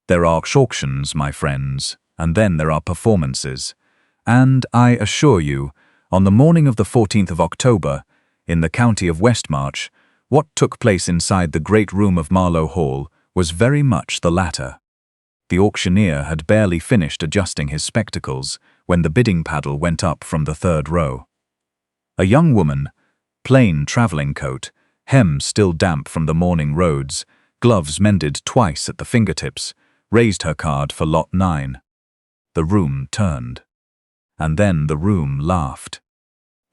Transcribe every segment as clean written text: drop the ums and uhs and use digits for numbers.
There are auctions, my friends, and then there are performances. And I assure you, on the morning of the 14th of October, in the county of Westmarch, what took place inside the great room of Marlo Hall was very much the latter. The auctioneer had barely finished adjusting his spectacles when the bidding paddle went up from the third row. A young woman, plain travelling coat, hem still damp from the morning roads, gloves mended twice at the fingertips, raised her card for lot 9. The room turned. And then the room laughed.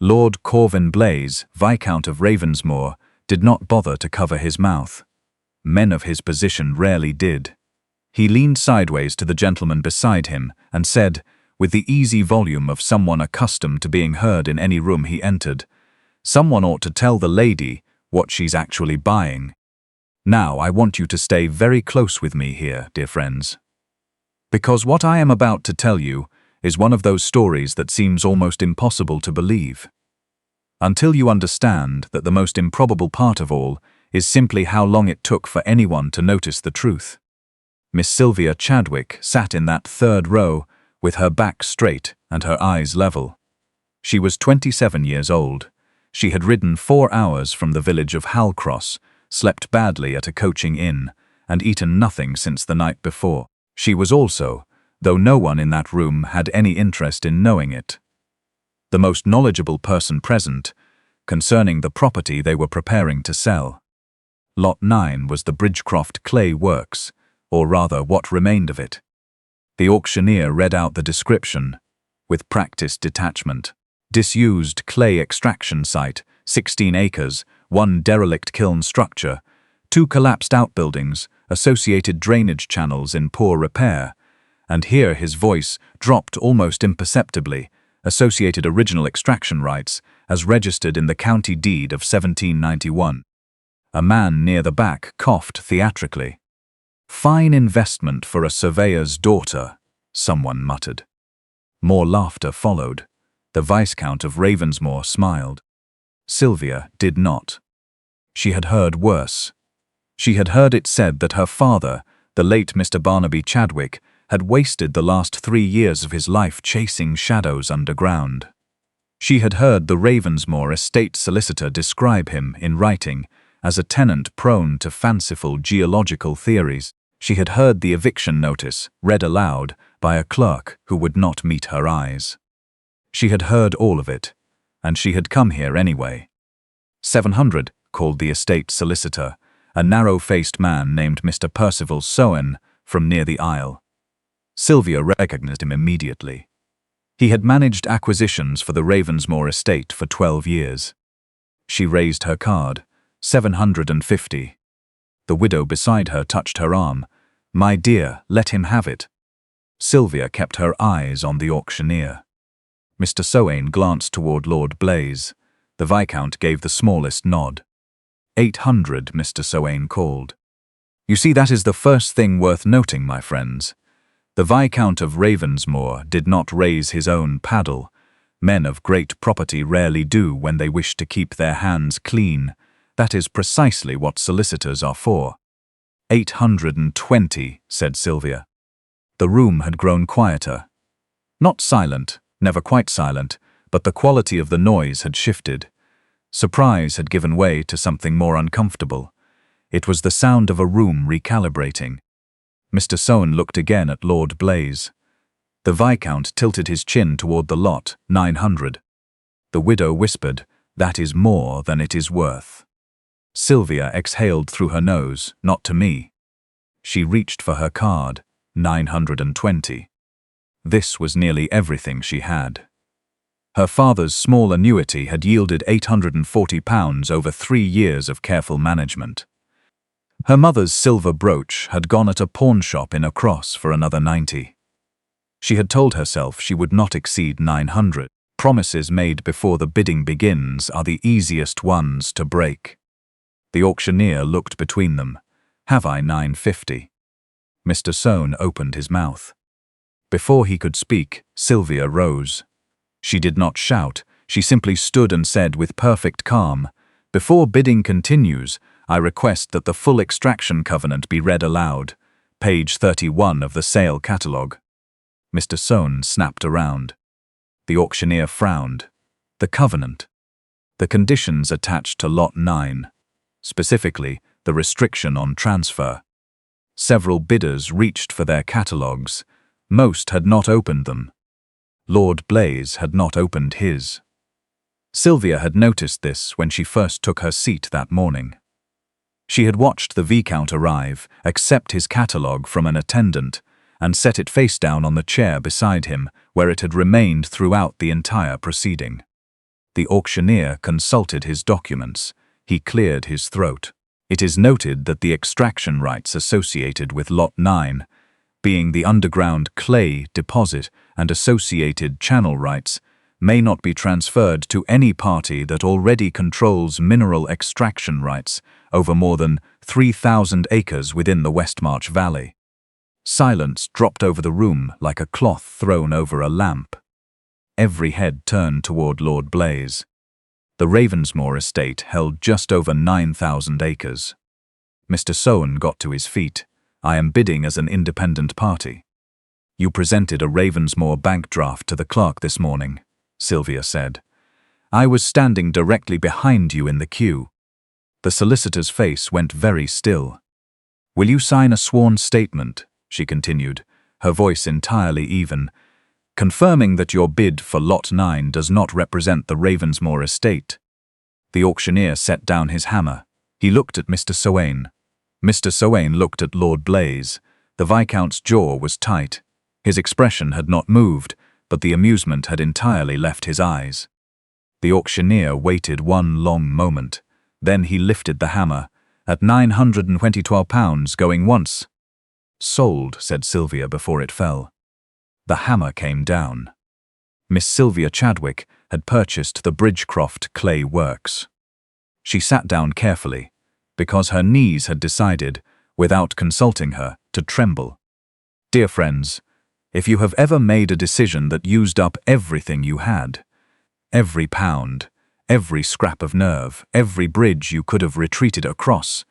Lord Corvin Blae, Viscount of Ravensmoor, did not bother to cover his mouth. Men of his position rarely did. He leaned sideways to the gentleman beside him and said, with the easy volume of someone accustomed to being heard in any room he entered, "Someone ought to tell the lady what she's actually buying. Now I want you to stay very close with me here, dear friends. Because what I am about to tell you is one of those stories that seems almost impossible to believe. Until you understand that the most improbable part of all is simply how long it took for anyone to notice the truth. Miss Sylvia Chadwick sat in that third row with her back straight and her eyes level. She was 27 years old. She had ridden 4 hours from the village of Halcross, slept badly at a coaching inn, and eaten nothing since the night before. She was also, though no one in that room had any interest in knowing it, the most knowledgeable person present concerning the property they were preparing to sell. Lot 9 was the Bridgecroft clay works, or rather what remained of it. The auctioneer read out the description, with practiced detachment. Disused clay extraction site, 16 acres, 1 derelict kiln structure, 2 collapsed outbuildings, associated drainage channels in poor repair, and here his voice dropped almost imperceptibly, associated original extraction rights as registered in the county deed of 1791. A man near the back coughed theatrically. "Fine investment for a surveyor's daughter," someone muttered. More laughter followed. The Viscount of Ravensmoor smiled. Sylvia did not. She had heard worse. She had heard it said that her father, the late Mr. Barnaby Chadwick, had wasted the last 3 years of his life chasing shadows underground. She had heard the Ravensmoor estate solicitor describe him, in writing, as a tenant prone to fanciful geological theories. She had heard the eviction notice, read aloud, by a clerk who would not meet her eyes. She had heard all of it, and she had come here anyway. 700, called the estate solicitor, a narrow-faced man named Mr. Percival Sowen from near the Isle. Sylvia recognized him immediately. He had managed acquisitions for the Ravensmoor estate for 12 years. She raised her card, 750. The widow beside her touched her arm. "My dear, let him have it." Sylvia kept her eyes on the auctioneer. Mr. Sowen glanced toward Lord Blae. The Viscount gave the smallest nod. 800, Mr. Sowen called. "You see, that is the first thing worth noting, my friends. The Viscount of Ravensmoor did not raise his own paddle. Men of great property rarely do when they wish to keep their hands clean. That is precisely what solicitors are for." 820, said Sylvia. The room had grown quieter. Not silent, never quite silent, but the quality of the noise had shifted. Surprise had given way to something more uncomfortable. It was the sound of a room recalibrating. Mr. Sowen looked again at Lord Blae. The Viscount tilted his chin toward the lot, 900. The widow whispered, "That is more than it is worth." Sylvia exhaled through her nose, not to me. She reached for her card, 920. This was nearly everything she had. Her father's small annuity had yielded £840 over 3 years of careful management. Her mother's silver brooch had gone at a pawnshop in Across for another 90. She had told herself she would not exceed 900. Promises made before the bidding begins are the easiest ones to break. The auctioneer looked between them. "Have I 950? Mr. Sowen opened his mouth. Before he could speak, Sylvia rose. She did not shout, she simply stood and said with perfect calm, "Before bidding continues, I request that the full extraction covenant be read aloud. Page 31 of the sale catalogue. Mr. Soane snapped around. The auctioneer frowned. The covenant. The conditions attached to Lot 9. Specifically, the restriction on transfer. Several bidders reached for their catalogues. Most had not opened them. Lord Blae's had not opened his. Sylvia had noticed this when she first took her seat that morning. She had watched the Viscount arrive, accept his catalogue from an attendant, and set it face down on the chair beside him, where it had remained throughout the entire proceeding. The auctioneer consulted his documents. He cleared his throat. It is noted that the extraction rights associated with Lot 9, being the underground clay deposit and associated channel rights, may not be transferred to any party that already controls mineral extraction rights over more than 3,000 acres within the Westmarch Valley. Silence dropped over the room like a cloth thrown over a lamp. Every head turned toward Lord Blae's. The Ravensmoor estate held just over 9,000 acres. Mr. Soane got to his feet. "I am bidding as an independent party." "You presented a Ravensmoor bank draft to the clerk this morning," Sylvia said. "I was standing directly behind you in the queue." The solicitor's face went very still. "Will you sign a sworn statement?" she continued, her voice entirely even, "confirming that your bid for Lot 9 does not represent the Ravensmoor estate?" The auctioneer set down his hammer. He looked at Mr. Soane. Mr. Soane looked at Lord Blae's. The Viscount's jaw was tight. His expression had not moved, but the amusement had entirely left his eyes. The auctioneer waited one long moment. Then he lifted the hammer. "At £922 going once." "Sold," said Sylvia before it fell. The hammer came down. Miss Sylvia Chadwick had purchased the Bridgecroft Clay Works. She sat down carefully, because her knees had decided, without consulting her, to tremble. "Dear friends, if you have ever made a decision that used up everything you had, every pound, every scrap of nerve, every bridge you could have retreated across,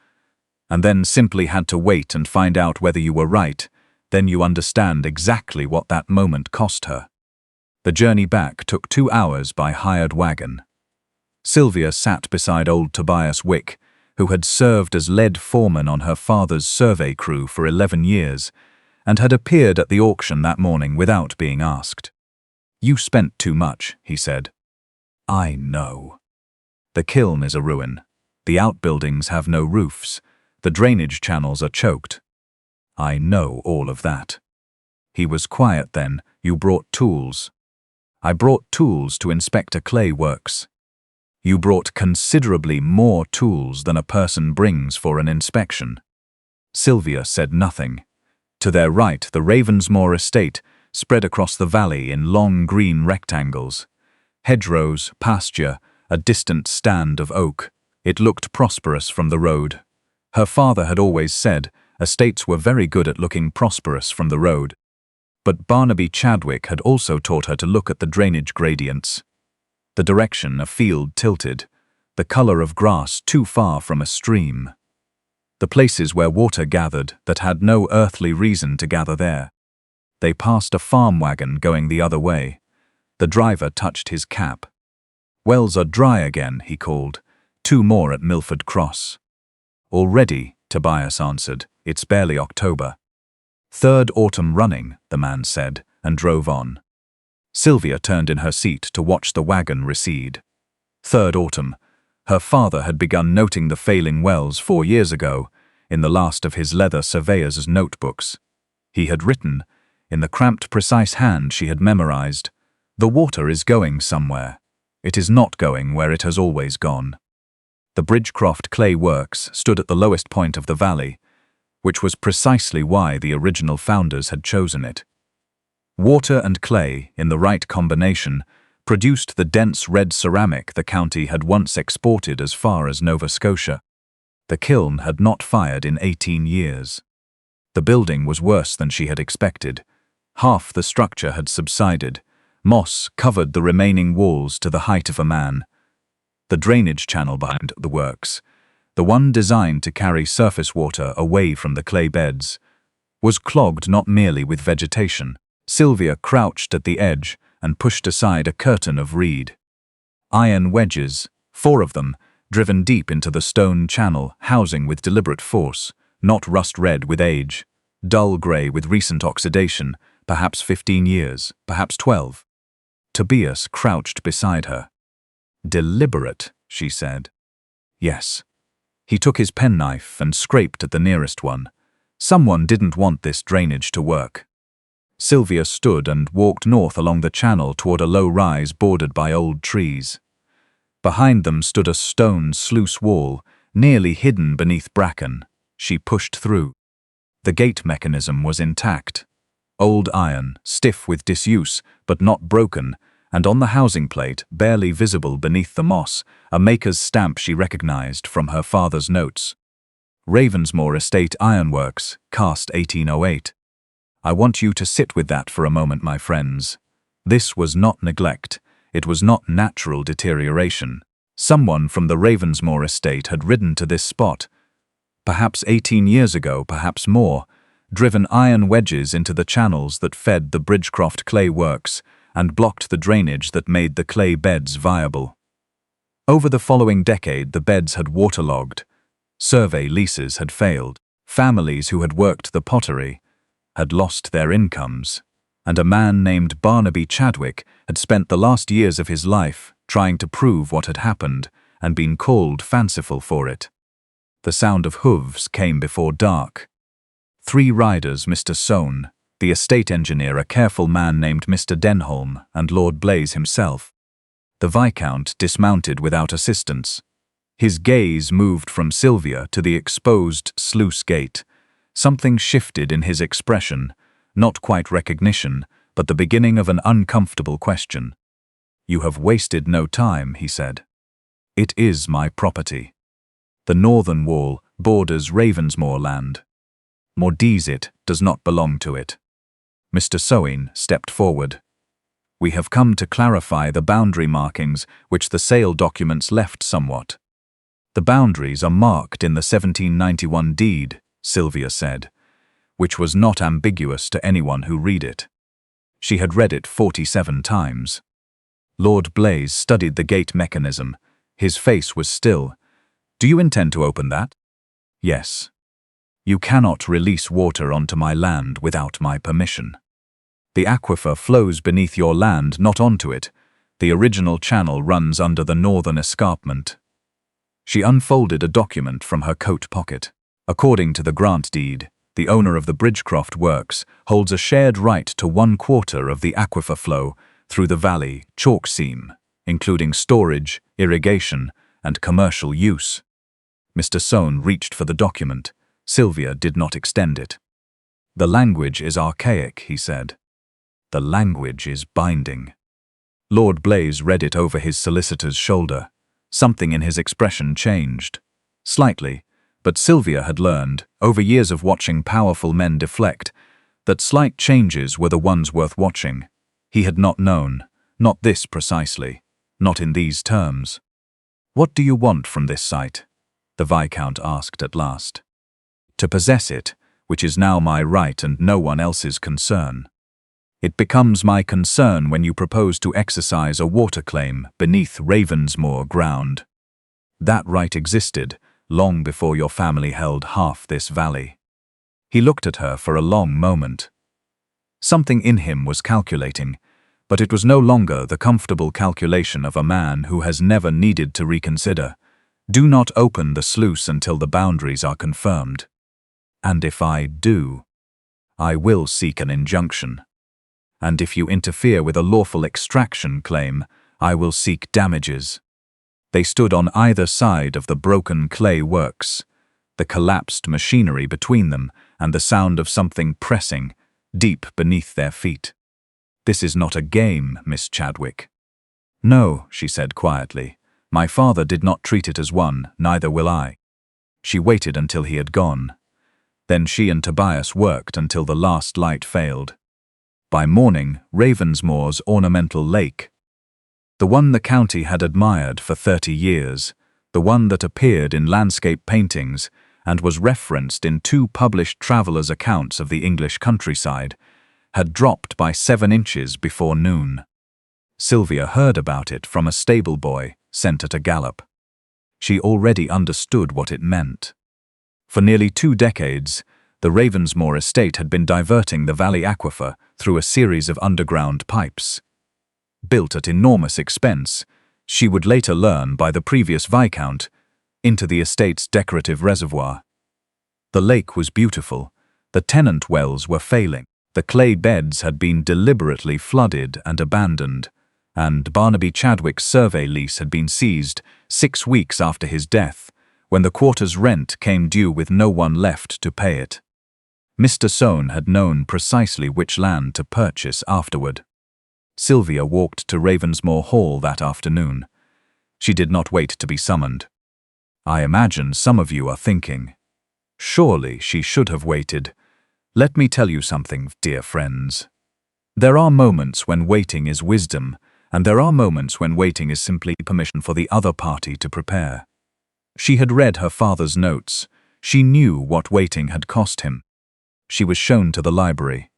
and then simply had to wait and find out whether you were right, then you understand exactly what that moment cost her." The journey back took 2 hours by hired wagon. Sylvia sat beside old Tobias Wick, who had served as lead foreman on her father's survey crew for 11 years, and had appeared at the auction that morning without being asked. "You spent too much," he said. "I know. The kiln is a ruin. The outbuildings have no roofs. The drainage channels are choked. I know all of that." He was quiet then. "You brought tools." "I brought tools to inspect a clay works." "You brought considerably more tools than a person brings for an inspection." Sylvia said nothing. To their right, the Ravensmoor estate spread across the valley in long green rectangles. Hedgerows, pasture, a distant stand of oak. It looked prosperous from the road. Her father had always said estates were very good at looking prosperous from the road. But Barnaby Chadwick had also taught her to look at the drainage gradients. The direction a field tilted, the color of grass too far from a stream. The places where water gathered that had no earthly reason to gather there. They passed a farm wagon going the other way. The driver touched his cap. "Wells are dry again," he called. "2 more at Milford Cross." "Already," Tobias answered. "It's barely October." "3rd autumn running," the man said, and drove on. Sylvia turned in her seat to watch the wagon recede. 3rd autumn. Her father had begun noting the failing wells 4 years ago, in the last of his leather Surveyor'S notebooks. He had written, in the cramped, precise hand she had memorized, "The water is going somewhere. It is not going where it has always gone." The Bridgecroft Clay Works stood at the lowest point of the valley, which was precisely why the original founders had chosen it. Water and clay, in the right combination, produced the dense red ceramic the county had once exported as far as Nova Scotia. The kiln had not fired in 18 years. The building was worse than she had expected. Half the structure had subsided. Moss covered the remaining walls to the height of a man. The drainage channel behind the works, the one designed to carry surface water away from the clay beds, was clogged not merely with vegetation. Sylvia crouched at the edge and pushed aside a curtain of reed. Iron wedges, 4 of them, driven deep into the stone channel, housing with deliberate force, not rust-red with age, dull grey with recent oxidation, perhaps 15 years, perhaps 12. Tobias crouched beside her. "Deliberate," she said. "Yes." He took his penknife and scraped at the nearest one. Someone didn't want this drainage to work. Sylvia stood and walked north along the channel toward a low rise bordered by old trees. Behind them stood a stone sluice wall, nearly hidden beneath bracken. She pushed through. The gate mechanism was intact. Old iron, stiff with disuse, but not broken, and on the housing plate, barely visible beneath the moss, a maker's stamp she recognized from her father's notes. Ravensmoor Estate Ironworks, cast 1808. I want you to sit with that for a moment, my friends. This was not neglect. It was not natural deterioration. Someone from the Ravensmoor estate had ridden to this spot, perhaps 18 years ago, perhaps more, driven iron wedges into the channels that fed the Bridgecroft clay works and blocked the drainage that made the clay beds viable. Over the following decade, the beds had waterlogged. Survey leases had failed. Families who had worked the pottery had lost their incomes, and a man named Barnaby Chadwick had spent the last years of his life trying to prove what had happened and been called fanciful for it. The sound of hooves came before dark. 3 riders, Mr. Soane, the estate engineer, a careful man named Mr. Denholm, and Lord Blae himself. The Viscount dismounted without assistance. His gaze moved from Sylvia to the exposed sluice gate. Something shifted in his expression, not quite recognition, but the beginning of an uncomfortable question. "You have wasted no time," he said. "It is my property. The northern wall borders Ravensmoor land. Mordizit does not belong to it." Mr. Soane stepped forward. "We have come to clarify the boundary markings which the sale documents left somewhat. The boundaries are marked in the 1791 deed," Sylvia said, which was not ambiguous to anyone who read it. She had read it 47 times. Lord Blae studied the gate mechanism. His face was still. "Do you intend to open that?" "Yes. You cannot release water onto my land without my permission. The aquifer flows beneath your land, not onto it. The original channel runs under the northern escarpment." She unfolded a document from her coat pocket. "According to the grant deed, the owner of the Bridgecroft works holds a shared right to 1/4 of the aquifer flow through the valley chalk seam, including storage, irrigation, and commercial use." Mr. Soane reached for the document. Sylvia did not extend it. "The language is archaic," he said. "The language is binding." Lord Blae read it over his solicitor's shoulder. Something in his expression changed. Slightly, but Sylvia had learned, over years of watching powerful men deflect, that slight changes were the ones worth watching. He had not known, not this precisely, not in these terms. "What do you want from this site?" the Viscount asked at last. "To possess it, which is now my right and no one else's concern. It becomes my concern when you propose to exercise a water claim beneath Ravensmoor ground. That right existed long before your family held half this valley." He looked at her for a long moment. Something in him was calculating, but it was no longer the comfortable calculation of a man who has never needed to reconsider. "Do not open the sluice until the boundaries are confirmed. And if I do, I will seek an injunction. And if you interfere with a lawful extraction claim, I will seek damages." They stood on either side of the broken clay works, the collapsed machinery between them and the sound of something pressing deep beneath their feet. "This is not a game, Miss Chadwick." "No," she said quietly. "My father did not treat it as one, neither will I." She waited until he had gone. Then she and Tobias worked until the last light failed. By morning, Ravensmoor's ornamental lake, the one the county had admired for 30 years, the one that appeared in landscape paintings and was referenced in 2 published travellers' accounts of the English countryside, had dropped by 7 inches before noon. Sylvia heard about it from a stable boy sent at a gallop. She already understood what it meant. For nearly 2 decades, the Ravensmoor estate had been diverting the valley aquifer through a series of underground pipes. Built at enormous expense, she would later learn by the previous Viscount, into the estate's decorative reservoir. The lake was beautiful, the tenant wells were failing, the clay beds had been deliberately flooded and abandoned, and Barnaby Chadwick's survey lease had been seized 6 weeks after his death, when the quarter's rent came due with no one left to pay it. Mr. Soane had known precisely which land to purchase afterward. Sylvia walked to Ravensmoor Hall that afternoon. She did not wait to be summoned. I imagine some of you are thinking, surely she should have waited. Let me tell you something, dear friends. There are moments when waiting is wisdom, and there are moments when waiting is simply permission for the other party to prepare. She had read her father's notes. She knew what waiting had cost him. She was shown to the library.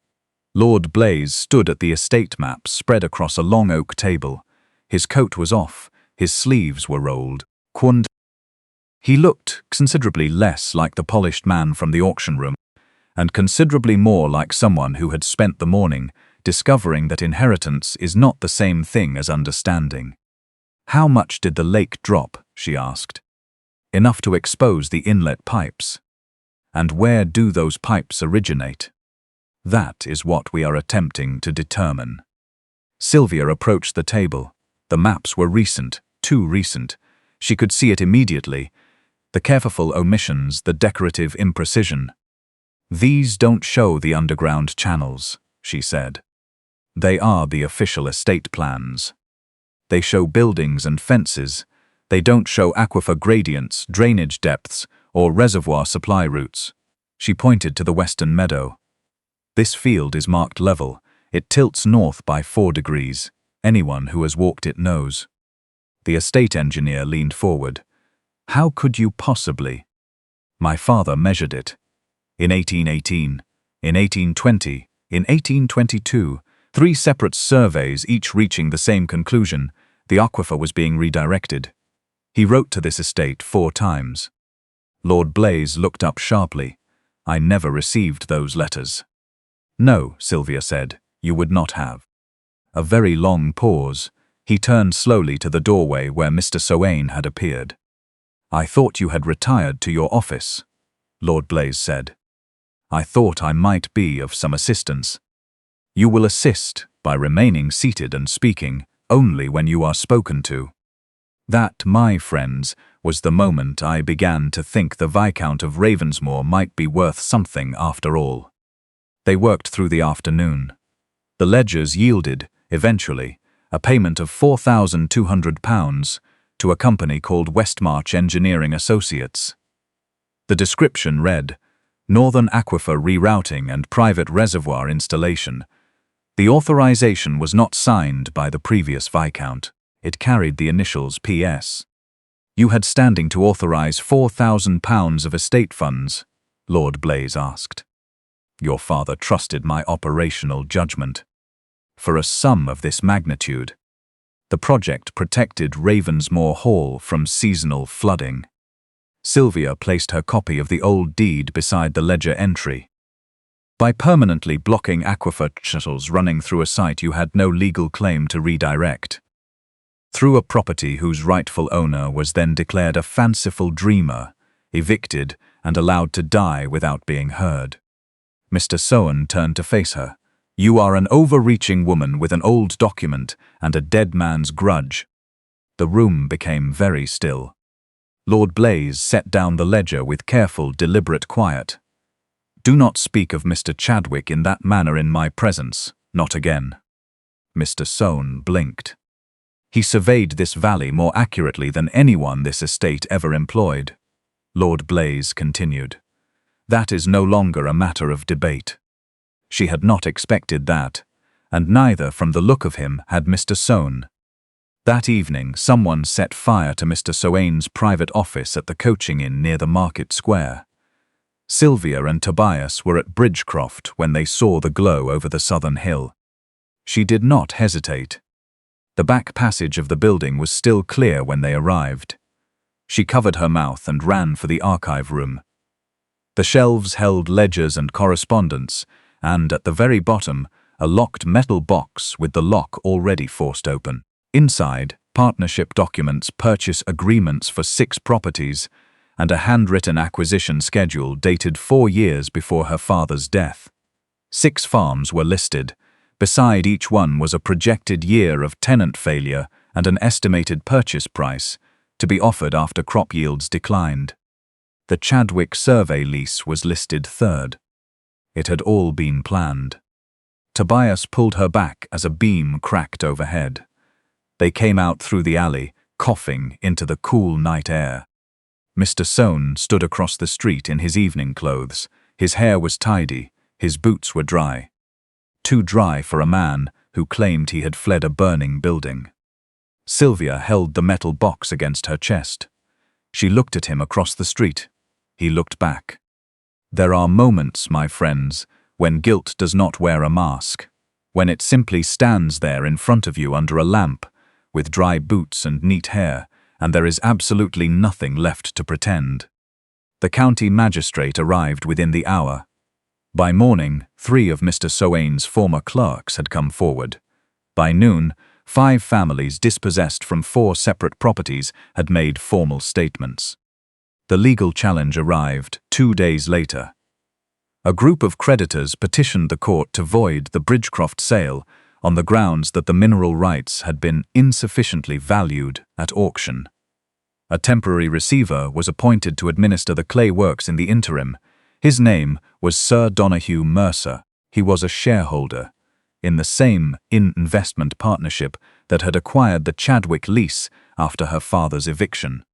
Lord Blae stood at the estate map spread across a long oak table. His coat was off, his sleeves were rolled. He looked considerably less like the polished man from the auction room, and considerably more like someone who had spent the morning discovering that inheritance is not the same thing as understanding. How much did the lake drop, she asked. Enough to expose the inlet pipes. And where do those pipes originate? That is what we are attempting to determine. Sylvia approached the table. The maps were recent, too recent. She could see it immediately. The careful omissions, the decorative imprecision. These don't show the underground channels, she said. They are the official estate plans. They show buildings and fences. They don't show aquifer gradients, drainage depths, or reservoir supply routes. She pointed to the western meadow. This field is marked level. It tilts north by 4 degrees. Anyone who has walked it knows. The estate engineer leaned forward. How could you possibly? My father measured it. In 1818, in 1820, in 1822, 3 separate surveys, each reaching the same conclusion: the aquifer was being redirected. He wrote to this estate 4 times. Lord Blae looked up sharply. I never received those letters. No, Sylvia said, you would not have. A very long pause. He turned slowly to the doorway where Mr. Soane had appeared. I thought you had retired to your office, Lord Blae said. I thought I might be of some assistance. You will assist by remaining seated and speaking only when you are spoken to. That, my friends, was the moment I began to think the Viscount of Ravensmoor might be worth something after all. They worked through the afternoon. The ledgers yielded, eventually, a payment of £4,200 to a company called Westmarch Engineering Associates. The description read, Northern Aquifer Rerouting and Private Reservoir Installation. The authorization was not signed by the previous Viscount. It carried the initials P.S. You had standing to authorize £4,000 of estate funds, Lord Blae asked. Your father trusted my operational judgment. For a sum of this magnitude, the project protected Ravensmoor Hall from seasonal flooding. Sylvia placed her copy of the old deed beside the ledger entry. By permanently blocking aquifer channels running through a site you had no legal claim to redirect. Through a property whose rightful owner was then declared a fanciful dreamer, evicted and allowed to die without being heard. Mr. Soane turned to face her. You are an overreaching woman with an old document and a dead man's grudge. The room became very still. Lord Blae set down the ledger with careful, deliberate quiet. Do not speak of Mr. Chadwick in that manner in my presence, not again. Mr. Soane blinked. He surveyed this valley more accurately than anyone this estate ever employed. Lord Blae continued. That is no longer a matter of debate. She had not expected that, and neither from the look of him had Mr. Soane. That evening someone set fire to Mr. Soane's private office at the coaching inn near the market square. Sylvia and Tobias were at Bridgecroft when they saw the glow over the southern hill. She did not hesitate. The back passage of the building was still clear when they arrived. She covered her mouth and ran for the archive room. The shelves held ledgers and correspondence, and at the very bottom, a locked metal box with the lock already forced open. Inside, partnership documents, purchase agreements for 6 properties, and a handwritten acquisition schedule dated 4 years before her father's death. 6 farms were listed. Beside each one was a projected year of tenant failure and an estimated purchase price, to be offered after crop yields declined. The Chadwick survey lease was listed 3rd. It had all been planned. Tobias pulled her back as a beam cracked overhead. They came out through the alley, coughing into the cool night air. Mr. Soane stood across the street in his evening clothes. His hair was tidy, his boots were dry. Too dry for a man who claimed he had fled a burning building. Sylvia held the metal box against her chest. She looked at him across the street. He looked back. There are moments, my friends, when guilt does not wear a mask, when it simply stands there in front of you under a lamp, with dry boots and neat hair, and there is absolutely nothing left to pretend. The county magistrate arrived within the hour. By morning, 3 of Mr. Soane's former clerks had come forward. By noon, 5 families dispossessed from 4 separate properties had made formal statements. The legal challenge arrived 2 days later. A group of creditors petitioned the court to void the Bridgecroft sale on the grounds that the mineral rights had been insufficiently valued at auction. A temporary receiver was appointed to administer the clay works in the interim. His name was Sir Donahue Mercer. He was a shareholder in the same investment partnership that had acquired the Chadwick lease after her father's eviction.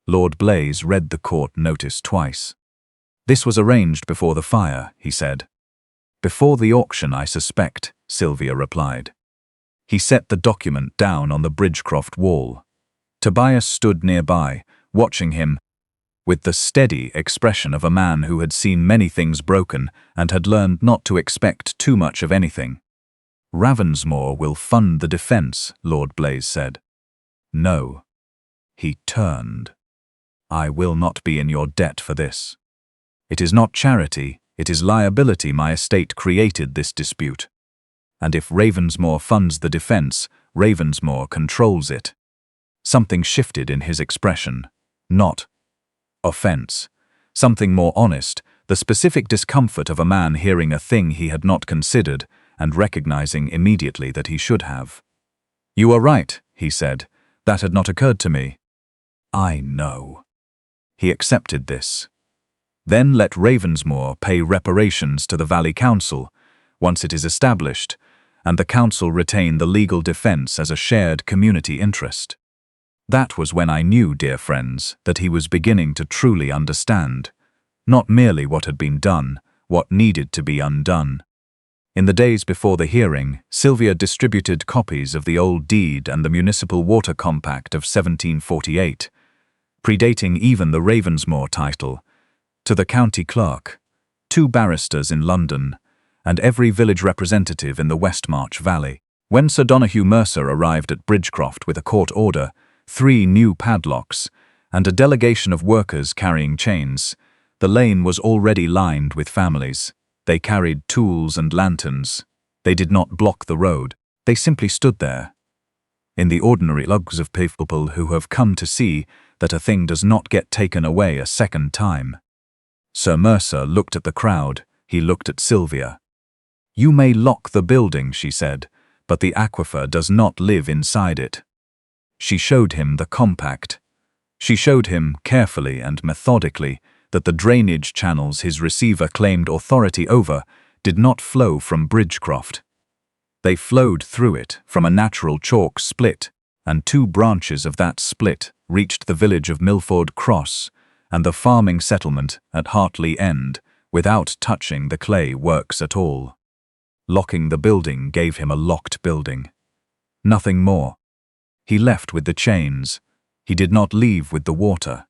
Lord Blaze read the court notice twice. This was arranged before the fire, he said. Before the auction, I suspect, Sylvia replied. He set the document down on the Bridgecroft wall. Tobias stood nearby, watching him, with the steady expression of a man who had seen many things broken and had learned not to expect too much of anything. Ravensmoor will fund the defense, Lord Blaze said. No. He turned. I will not be in your debt for this. It is not charity, it is liability. My estate created this dispute. And if Ravensmoor funds the defense, Ravensmoor controls it. Something shifted in his expression. Not offense. Something more honest, the specific discomfort of a man hearing a thing he had not considered and recognizing immediately that he should have. You are right, he said. That had not occurred to me. I know. He accepted this. Then let Ravensmoor pay reparations to the Valley Council, once it is established, and the council retain the legal defense as a shared community interest. That was when I knew, dear friends, that he was beginning to truly understand, not merely what had been done, what needed to be undone. In the days before the hearing, Sylvia distributed copies of the old deed and the Municipal Water Compact of 1748, predating even the Ravensmoor title, to the county clerk, 2 barristers in London, and every village representative in the Westmarch Valley. When Sir Donahue Mercer arrived at Bridgecroft with a court order, 3 new padlocks, and a delegation of workers carrying chains, the lane was already lined with families. They carried tools and lanterns. They did not block the road. They simply stood there. In the ordinary lugs of people who have come to see that a thing does not get taken away a second time. Sir Mercer looked at the crowd. He looked at Sylvia. You may lock the building, she said, but the aquifer does not live inside it. She showed him the compact. She showed him, carefully and methodically, that the drainage channels his receiver claimed authority over did not flow from Bridgecroft. They flowed through it from a natural chalk split, and 2 branches of that split reached the village of Milford Cross and the farming settlement at Hartley End without touching the clay works at all. Locking the building gave him a locked building. Nothing more. He left with the chains. He did not leave with the water.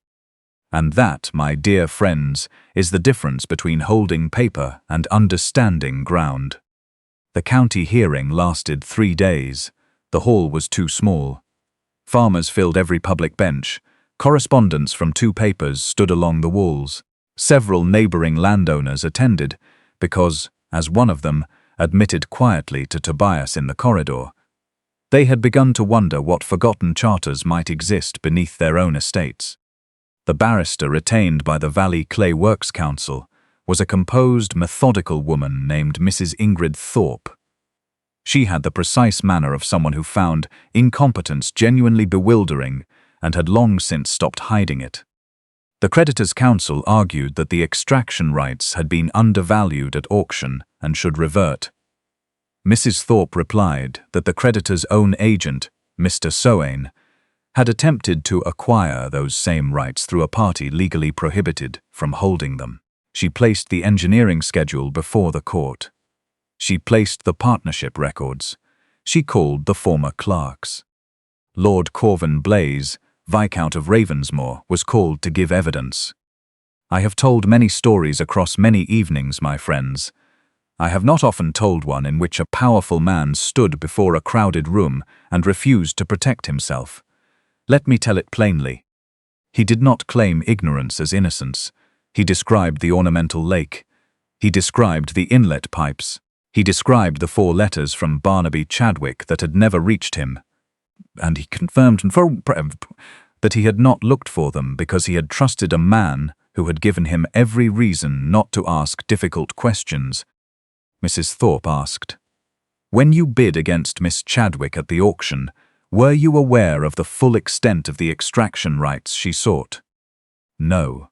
And that, my dear friends, is the difference between holding paper and understanding ground. The county hearing lasted 3 days. The hall was too small. Farmers filled every public bench. Correspondents from 2 papers stood along the walls. Several neighboring landowners attended because, as one of them admitted quietly to Tobias in the corridor, they had begun to wonder what forgotten charters might exist beneath their own estates. The barrister retained by the Valley Clay Works Council was a composed, methodical woman named Mrs. Ingrid Thorpe. She had the precise manner of someone who found incompetence genuinely bewildering and had long since stopped hiding it. The Creditors' Council argued that the extraction rights had been undervalued at auction and should revert. Mrs. Thorpe replied that the creditors' own agent, Mr. Soane, had attempted to acquire those same rights through a party legally prohibited from holding them. She placed the engineering schedule before the court. She placed the partnership records. She called the former clerks. Lord Corvin Blae, Viscount of Ravensmoor, was called to give evidence. I have told many stories across many evenings, my friends. I have not often told one in which a powerful man stood before a crowded room and refused to protect himself. Let me tell it plainly. He did not claim ignorance as innocence. He described the ornamental lake. He described the inlet pipes. He described the 4 letters from Barnaby Chadwick that had never reached him. And he confirmed that he had not looked for them because he had trusted a man who had given him every reason not to ask difficult questions. Mrs. Thorpe asked, "When you bid against Miss Chadwick at the auction, were you aware of the full extent of the extraction rights she sought?" "No."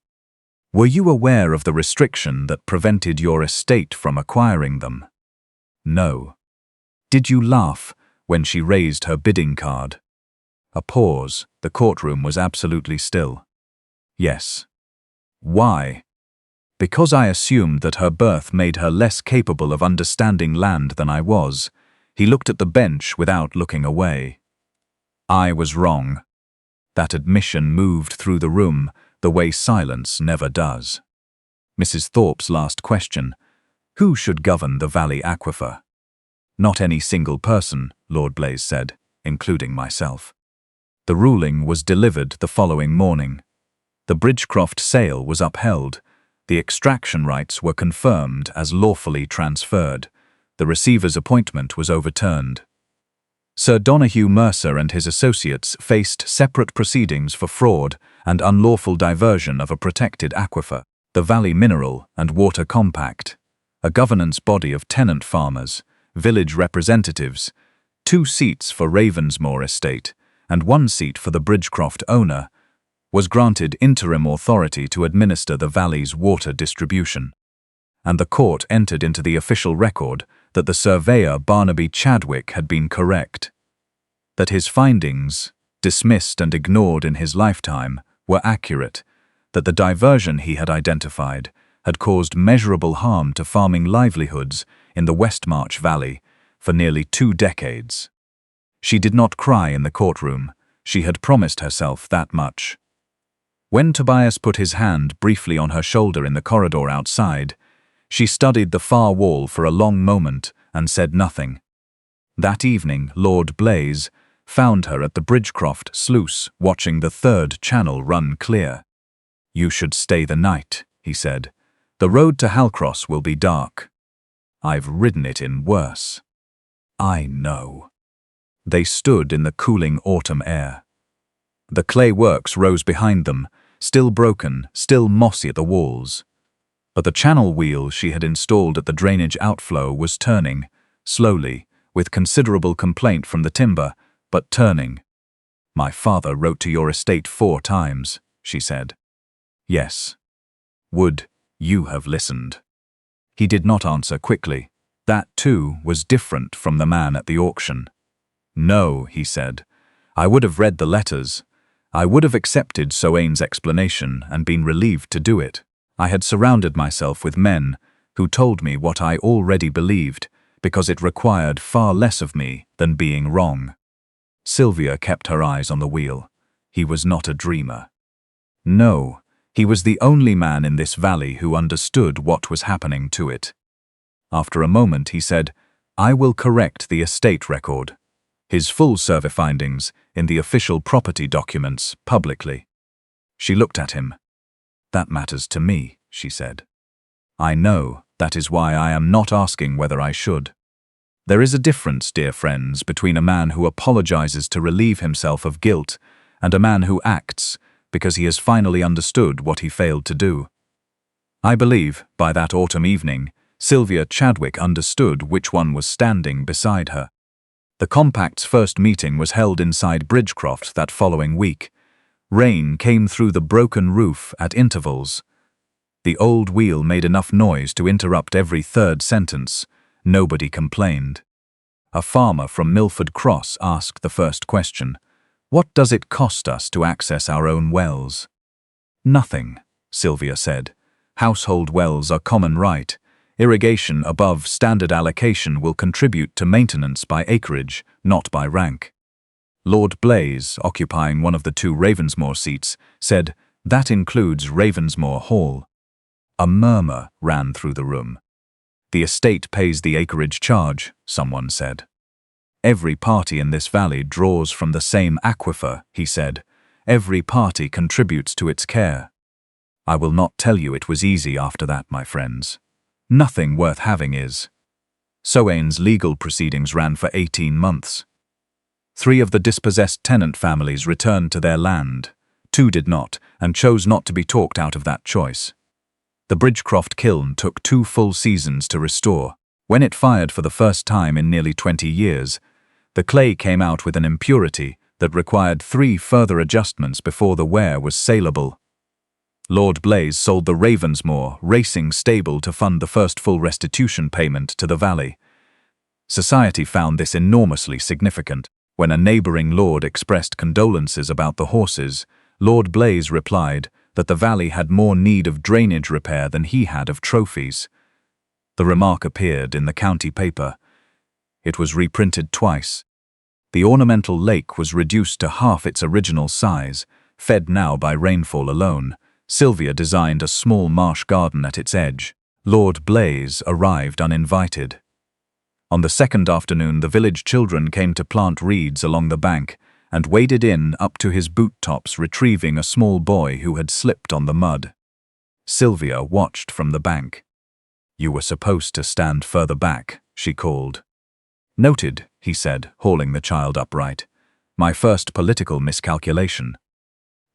"Were you aware of the restriction that prevented your estate from acquiring them?" "No." "Did you laugh when she raised her bidding card?" A pause. The courtroom was absolutely still. "Yes." "Why?" "Because I assumed that her birth made her less capable of understanding land than I was." He looked at the bench without looking away. "I was wrong." That admission moved through the room the way silence never does. Mrs. Thorpe's last question: "Who should govern the Valley Aquifer?" "Not any single person," Lord Blae said, "including myself." The ruling was delivered the following morning. The Bridgecroft sale was upheld. The extraction rights were confirmed as lawfully transferred. The receiver's appointment was overturned. Sir Donahue Mercer and his associates faced separate proceedings for fraud and unlawful diversion of a protected aquifer, the Valley Mineral and Water Compact, a governance body of tenant farmers, village representatives, 2 seats for Ravensmoor estate, and 1 seat for the Bridgecroft owner, was granted interim authority to administer the valley's water distribution. And the court entered into the official record that the surveyor Barnaby Chadwick had been correct, that his findings, dismissed and ignored in his lifetime, were accurate, that the diversion he had identified had caused measurable harm to farming livelihoods in the Westmarch Valley for nearly 2 decades. She did not cry in the courtroom. She had promised herself that much. When Tobias put his hand briefly on her shoulder in the corridor outside, she studied the far wall for a long moment and said nothing. That evening, Lord Blae found her at the Bridgecroft sluice watching the 3rd channel run clear. "You should stay the night," he said. "The road to Halcross will be dark. I've ridden it in worse." "I know." They stood in the cooling autumn air. The clay works rose behind them, still broken, still mossy at the walls. But the channel wheel she had installed at the drainage outflow was turning, slowly, with considerable complaint from the timber, but turning. "My father wrote to your estate 4 times, she said. "Yes." "Would you have listened?" He did not answer quickly. That, too, was different from the man at the auction. "No," he said. "I would have read the letters. I would have accepted Soane's explanation and been relieved to do it. I had surrounded myself with men who told me what I already believed because it required far less of me than being wrong." Sylvia kept her eyes on the wheel. He was not a dreamer. "No, He was the only man in this valley who understood what was happening to it. After a moment he said, "I will correct the estate record, his full survey findings in the official property documents publicly." She looked at him. "That matters to me," she said. "I know, that is why I am not asking whether I should. There is a difference, dear friends, between a man who apologizes to relieve himself of guilt and a man who acts because he has finally understood what he failed to do. I believe, by that autumn evening, Sylvia Chadwick understood which one was standing beside her. The compact's first meeting was held inside Bridgecroft that following week. Rain came through the broken roof at intervals. The old wheel made enough noise to interrupt every third sentence. Nobody complained. A farmer from Milford Cross asked the first question. "What does it cost us to access our own wells?" "Nothing," Sylvia said. "Household wells are common right. Irrigation above standard allocation will contribute to maintenance by acreage, not by rank." Lord Blae, occupying one of the two Ravensmoor seats, said, "That includes Ravensmoor Hall." A murmur ran through the room. "The estate pays the acreage charge," someone said. "Every party in this valley draws from the same aquifer," he said. "Every party contributes to its care. I will not tell you it was easy after that, my friends. Nothing worth having is." Surveyor's legal proceedings ran for 18 months. 3 of the dispossessed tenant families returned to their land. 2 did not, and chose not to be talked out of that choice. The Bridgecroft kiln took 2 full seasons to restore. When it fired for the first time in nearly 20 years, the clay came out with an impurity that required 3 further adjustments before the ware was saleable. Lord Blae sold the Ravensmoor racing stable to fund the first full restitution payment to the valley. Society found this enormously significant. When a neighbouring lord expressed condolences about the horses, Lord Blae replied that the valley had more need of drainage repair than he had of trophies. The remark appeared in the county paper. It was reprinted twice. The ornamental lake was reduced to half its original size, fed now by rainfall alone. Sylvia designed a small marsh garden at its edge. Lord Blae arrived uninvited. On the second afternoon, the village children came to plant reeds along the bank and waded in up to his boot tops, retrieving a small boy who had slipped on the mud. Sylvia watched from the bank. "You were supposed to stand further back," she called. "Noted," he said, hauling the child upright. "My first political miscalculation."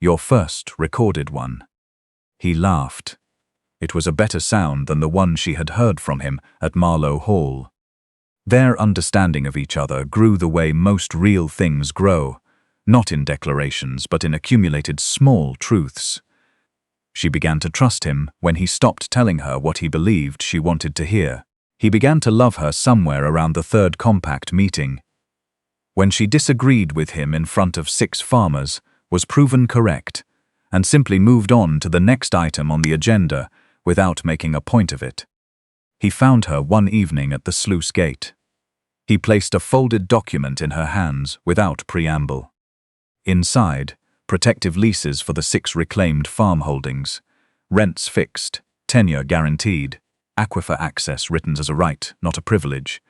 "Your first recorded one." He laughed. It was a better sound than the one she had heard from him at Marlo Hall. Their understanding of each other grew the way most real things grow, not in declarations but in accumulated small truths. She began to trust him when he stopped telling her what he believed she wanted to hear. He began to love her somewhere around the third compact meeting. When she disagreed with him in front of 6 farmers, was proven correct, and simply moved on to the next item on the agenda without making a point of it. He found her one evening at the sluice gate. He placed a folded document in her hands without preamble. Inside, protective leases for the 6 reclaimed farm holdings, rents fixed, tenure guaranteed, aquifer access written as a right, not a privilege,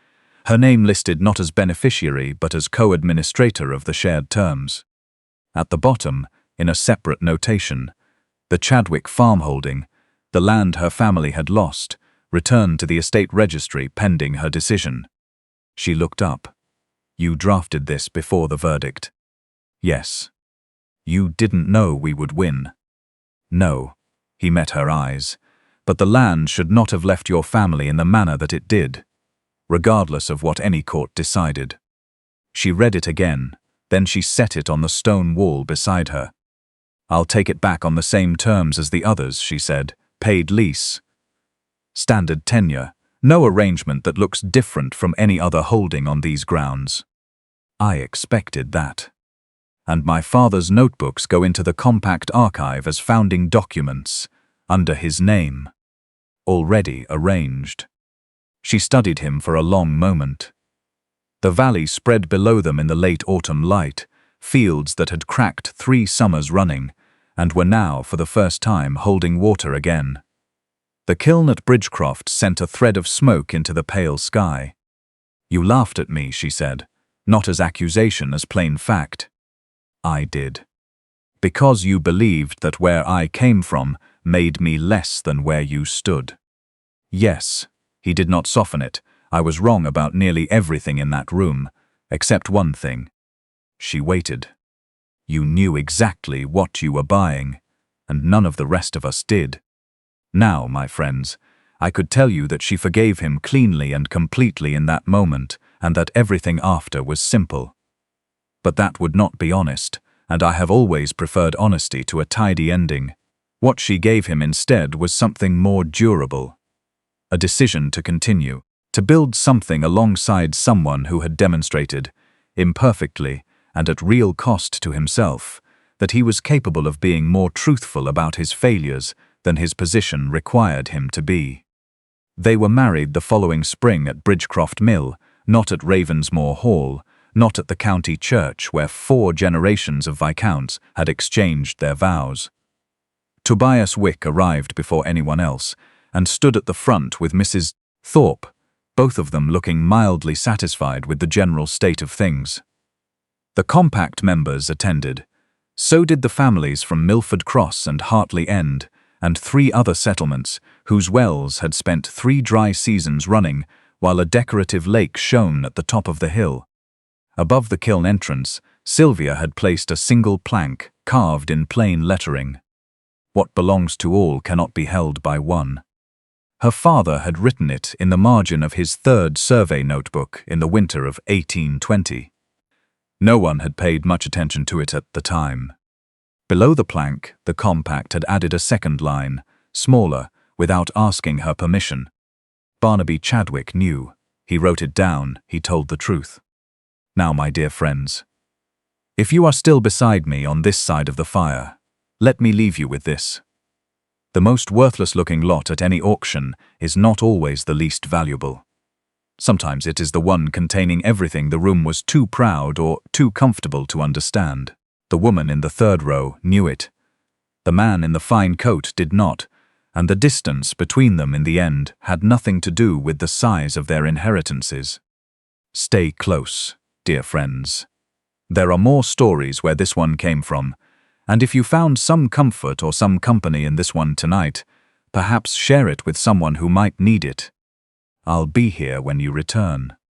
her name listed not as beneficiary but as co-administrator of the shared terms. At the bottom, in a separate notation, the Chadwick farm holding, the land her family had lost, returned to the estate registry pending her decision. She looked up. "You drafted this before the verdict?" "Yes." "You didn't know we would win?" "No." He met her eyes. "But the land should not have left your family in the manner that it did, regardless of what any court decided." She read it again, then she set it on the stone wall beside her. "I'll take it back on the same terms as the others," she said. "Paid lease. Standard tenure. No arrangement that looks different from any other holding on these grounds." I expected that. "And my father's notebooks go into the compact archive as founding documents, under his name. Already arranged." She studied him for a long moment. The valley spread below them in the late autumn light, fields that had cracked 3 summers running, and were now, for the first time, holding water again. The kiln at Bridgecroft sent a thread of smoke into the pale sky. "You laughed at me," she said, "not as accusation, as plain fact." "I did. Because you believed that where I came from made me less than where you stood." "Yes," he did not soften it, "I was wrong about nearly everything in that room, except one thing." She waited. "You knew exactly what you were buying, and none of the rest of us did." Now, my friends, I could tell you that she forgave him cleanly and completely in that moment, and that everything after was simple. But that would not be honest, and I have always preferred honesty to a tidy ending. What she gave him instead was something more durable. A decision to continue, to build something alongside someone who had demonstrated, imperfectly and at real cost to himself, that he was capable of being more truthful about his failures than his position required him to be. They were married the following spring at Bridgecroft Mill, not at Ravensmoor Hall, not at the county church where 4 generations of viscounts had exchanged their vows. Tobias Wick arrived before anyone else, and stood at the front with Mrs. Thorpe, both of them looking mildly satisfied with the general state of things. The compact members attended. So did the families from Milford Cross and Hartley End, and 3 other settlements, whose wells had spent 3 dry seasons running, while a decorative lake shone at the top of the hill. Above the kiln entrance, Sylvia had placed a single plank, carved in plain lettering. "What belongs to all cannot be held by one." Her father had written it in the margin of his 3rd survey notebook in the winter of 1820. No one had paid much attention to it at the time. Below the plank, the compact had added a second line, smaller, without asking her permission. Barnaby Chadwick knew. He wrote it down, he told the truth. "Now, my dear friends, if you are still beside me on this side of the fire, let me leave you with this. The most worthless-looking lot at any auction is not always the least valuable. Sometimes it is the one containing everything the room was too proud or too comfortable to understand. The woman in the 3rd row knew it. The man in the fine coat did not, and the distance between them in the end had nothing to do with the size of their inheritances. Stay close, dear friends. There are more stories where this one came from, and if you found some comfort or some company in this one tonight, perhaps share it with someone who might need it. I'll be here when you return.